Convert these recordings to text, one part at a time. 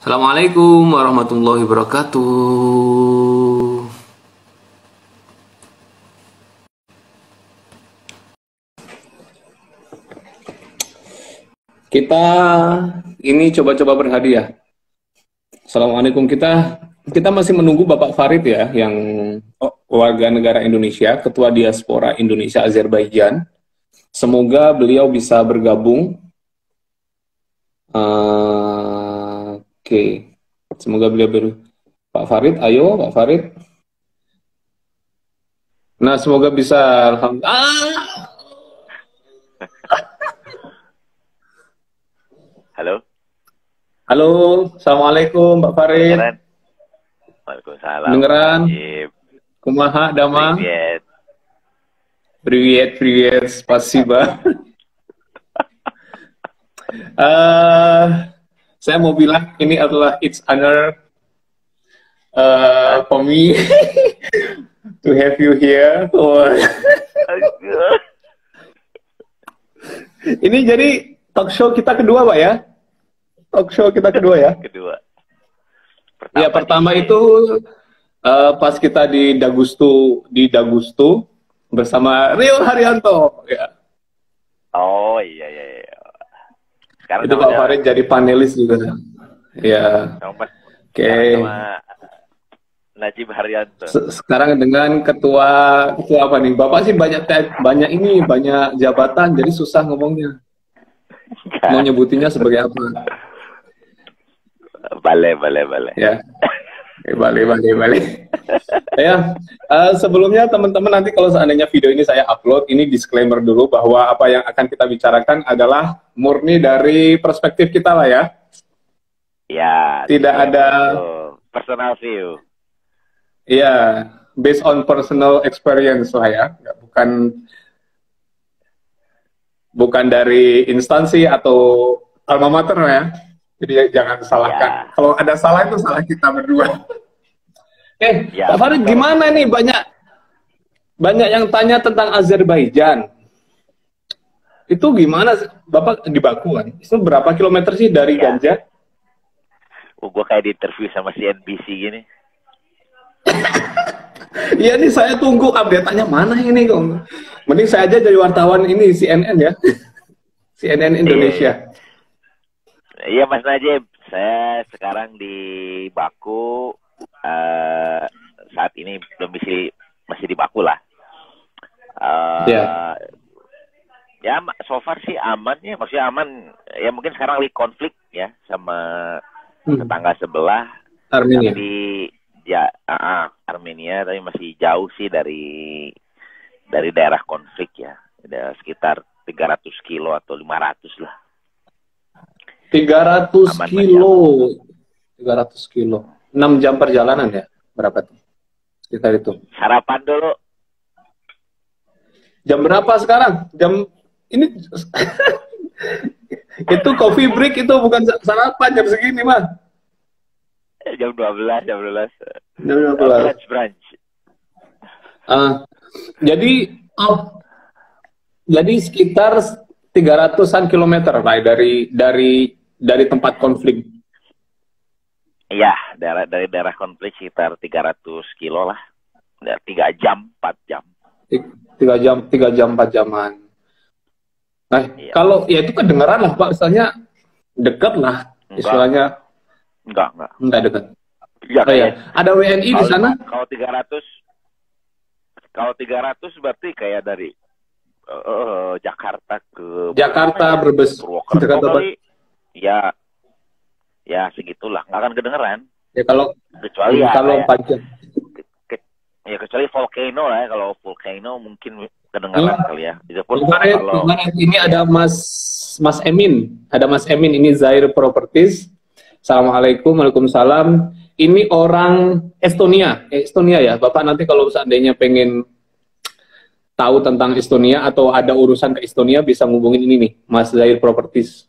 Assalamualaikum warahmatullahi wabarakatuh. Kita ini coba-coba berhadiah. Assalamualaikum, kita masih menunggu Bapak Farid ya, yang warga negara Indonesia, Ketua Diaspora Indonesia Azerbaijan. Semoga beliau bisa bergabung. Oke. Semoga Pak Farid, ayo Pak Farid. Nah, semoga bisa. Halo. Halo, Assalamualaikum Pak Farid. Waalaikumsalam. Dengeran? Kumaha, Dama? Привет, спасибо. Saya mau bilang ini adalah it's honor for me to have you here. Ini jadi talk show kita kedua, Pak ya? Talk show kita kedua ya? Kedua. Pertama itu pas kita di Dagustu bersama Rio Haryanto. Ya. Oh iya. Sekarang itu Pak Farid jadi panelis juga. Ya. Oke. Najib Haryanto. Sekarang dengan ketua apa nih? Bapak sih banyak jabatan, jadi susah ngomongnya. Mau nyebutinnya sebagai apa? Boleh. Ya. Balik. Ya, sebelumnya teman-teman, nanti kalau seandainya video ini saya upload, ini disclaimer dulu bahwa apa yang akan kita bicarakan adalah murni dari perspektif kita lah ya. Ya. Tidak ada personal view. Iya, based on personal experience lah ya, bukan dari instansi atau alma mater ya. Jadi jangan salahkan. Ya. Kalau ada salah itu salah kita berdua. Pak Farid, gimana nih? Banyak yang tanya tentang Azerbaijan. Itu gimana? Bapak di Baku kan? Itu berapa kilometer sih dari Ganja? Gue kayak di interview sama CNBC gini. Iya nih, saya tunggu update-nya mana ini kok. Mending saya aja jadi wartawan ini CNN ya. CNN Indonesia. Iya Mas Najib, saya sekarang di Baku, saat ini domisili masih di Baku lah. Ya so far sih aman ya, maksudnya aman. Ya mungkin sekarang lagi konflik ya sama tetangga sebelah. Armenia. Tapi Armenia, tapi masih jauh sih dari daerah konflik ya. Ada sekitar 300 kilo atau 500 lah. 300 kilo. 300 kilo. 6 jam perjalanan ya? Berapa tuh? Sekitar itu. Sarapan dulu. Jam berapa sekarang? Jam ini itu coffee break, itu bukan sarapan jam segini, Mas. Jam 12. Jam 12. Brunch. Jadi sekitar 300-an kilometer Pak, dari tempat konflik. Iya, dari daerah konflik sekitar 300 kilo lah. 3 jam, 4 jam. 3 jam 4 jaman. Nah, iya. Kalau ya itu kedengeran lah Pak, misalnya dekat lah istilahnya. Enggak dekat. Ya. Ada WNI di sana? Kalau 300 berarti kayak dari Jakarta ke Brebes. Ya segitulah, nggak akan kedengeran. Ya kalau kecuali panjang. Ya kecuali volcano lah ya. Kalau volcano mungkin kedengeran kali ya. Kemarin ini ada Mas Emin. Ada Mas Emin, ini Zair Properties. Assalamualaikum, waalaikumsalam. Ini orang Estonia ya. Bapak nanti kalau seandainya pengen tahu tentang Estonia atau ada urusan ke Estonia, bisa ngubungin ini nih, Mas Zair Properties.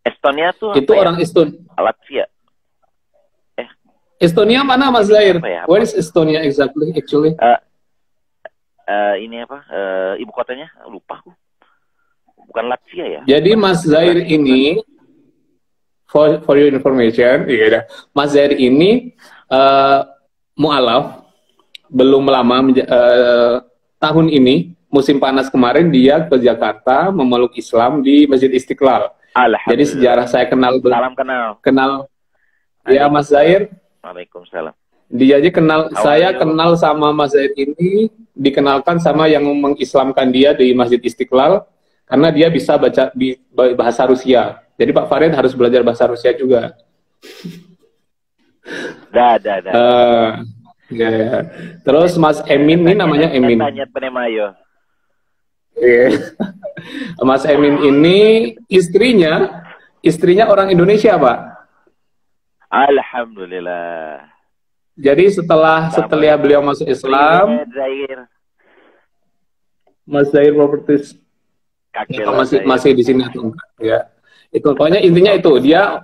Estonia tuh itu orang ya? Estonia. Latvia. Estonia mana Mas Zair? Where is Estonia actually? Ini apa? Ibu kotanya lupa aku. Bukan Latvia ya? Jadi Mas Zair ini for your information, ya, Mas Zair ini mu'alaf, belum lama tahun ini musim panas kemarin dia ke Jakarta memeluk Islam di Masjid Istiqlal. Jadi sejarah saya kenal ya Mas Zair. Waalaikumsalam. Dia aja saya kenal sama Mas Zair ini dikenalkan sama yang mengislamkan dia di Masjid Istiqlal karena dia bisa baca bahasa Rusia. Jadi Pak Farid harus belajar bahasa Rusia juga. Ya. Terus Mas Emin ini namanya Emin. Mas Emin ini istrinya orang Indonesia, Pak. Alhamdulillah. Jadi setelah beliau masuk Islam, Mas Zair Properties masih di sini atau enggak? Ya. Itu pokoknya intinya itu dia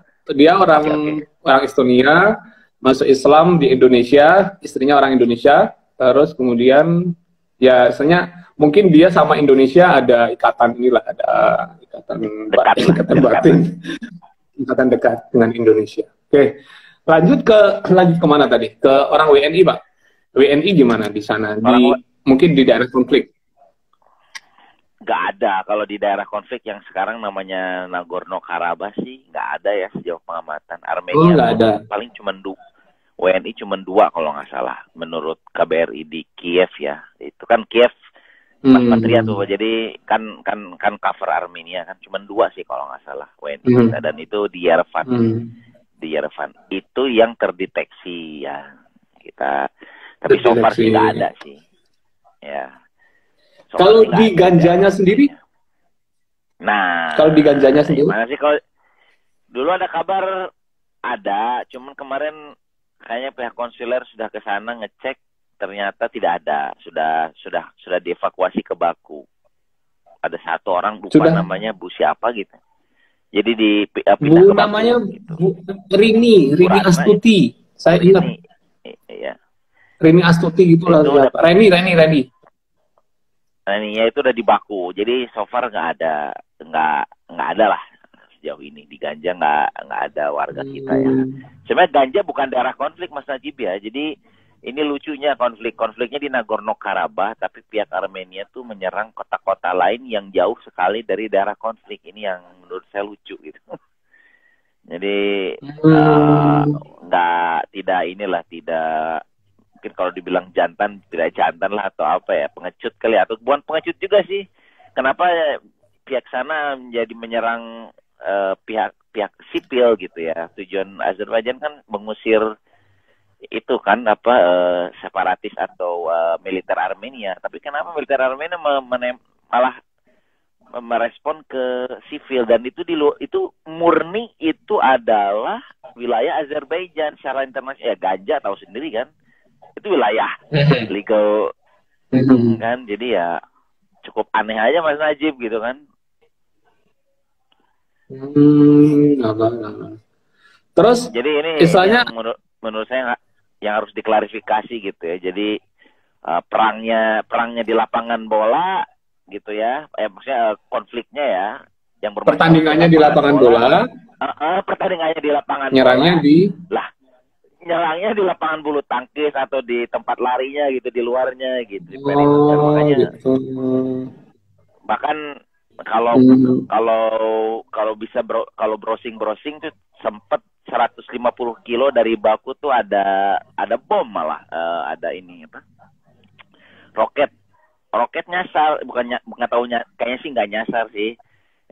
orang Estonia masuk Islam di Indonesia, istrinya orang Indonesia, terus kemudian ya sebenarnya mungkin dia sama Indonesia ada ikatan ikatan dekat dengan Indonesia. Oke, lanjut kemana tadi? Ke orang WNI, Pak. WNI gimana di sana? Mungkin di daerah konflik. Nggak ada. Kalau di daerah konflik yang sekarang namanya Nagorno-Karabakh sih nggak ada ya sejauh pengamatan. Armenia nggak ada. Paling cuma WNI cuma 2 kalau nggak salah menurut KBRI di Kiev ya. Itu kan Kiev Mas Patria tuh. Jadi kan cover Armenia kan cuma 2 sih kalau nggak salah WNI kita, dan itu di Yerevan. Di Yerevan itu yang terdeteksi ya kita. Tapi so far sih nggak ada sih. Ya. Kalau di Ganjanya sendiri? Nah, kalau di Ganjanya sendiri? Mana sih kalau dulu ada kabar ada, cuman kemarin kayaknya pihak konsuler sudah ke sana ngecek, ternyata tidak ada, sudah dievakuasi ke Baku. Ada 1 orang lupa namanya Bu siapa gitu. Jadi dipindah ke Baku. Namanya gitu. Rini Astuti. Saya ingat. Iya. Rini Astuti gitulah. Reni. Reninya itu udah di Baku. Jadi so far nggak ada lah sejauh ini di Ganja nggak ada warga kita ya. Sebenarnya Ganja bukan daerah konflik Mas Najib ya. Jadi ini lucunya konfliknya di Nagorno-Karabakh, tapi pihak Armenia tuh menyerang kota-kota lain yang jauh sekali dari daerah konflik. Ini yang menurut saya lucu gitu. Jadi tidak mungkin kalau dibilang tidak jantan lah atau apa ya, pengecut kali, atau bukan pengecut juga sih. Kenapa pihak sana menjadi menyerang pihak sipil gitu ya? Tujuan Azerbaijan kan mengusir itu kan separatis atau militer Armenia. Tapi kenapa militer Armenia malah merespon ke sipil, dan itu murni itu adalah wilayah Azerbaijan secara internasional. Ya Ganja tahu sendiri kan, itu wilayah legal kan. Jadi ya cukup aneh aja Mas Najib gitu kan. Terus jadi ini istilahnya menurut saya yang harus diklarifikasi gitu ya. Jadi perangnya di lapangan bola gitu ya, maksudnya konfliknya ya, yang pertandingannya di lapangan bola, pertandingannya di lapangan nyerangnya bola. Nyerangnya di lapangan bulu tangkis atau di tempat larinya gitu, di luarnya gitu. Makanya gitu. Bahkan kalau bisa kalau browsing tuh sempet 150 kilo dari Baku tuh ada bom malah, ada ini roket nyasar, nggak tahunya, kayaknya sih nggak nyasar sih,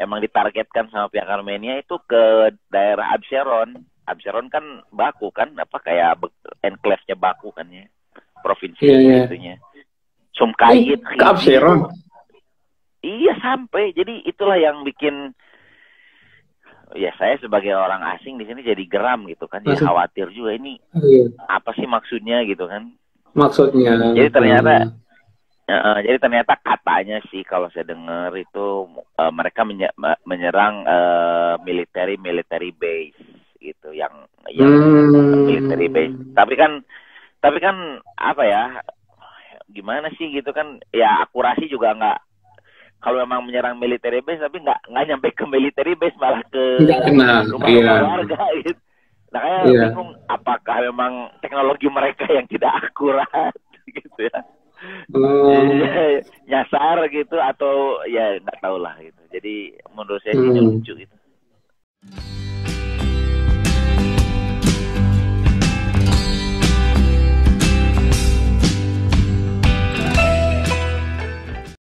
emang ditargetkan sama pihak Armenia itu ke daerah Absheron. Absheron kan Baku kan, kayak enclave-nya Baku kan ya, provinsi itunya. Sumkayit ke Absheron. Iya sampai, jadi itulah yang bikin ya saya sebagai orang asing di sini jadi geram gitu kan, jadi khawatir juga ini apa sih maksudnya gitu kan. Maksudnya. Jadi ternyata katanya sih kalau saya dengar itu mereka menyerang military base gitu, yang military base. Tapi kan apa ya, gimana sih gitu kan ya, akurasi juga nggak, kalau memang menyerang military base tapi nggak nyampe ke military base, malah ke rumah warga gitu. Nah, kayak bingung apakah memang teknologi mereka yang tidak akurat gitu ya. Nyasar gitu atau ya nggak tahu lah gitu. Jadi menurut saya ini lucu gitu.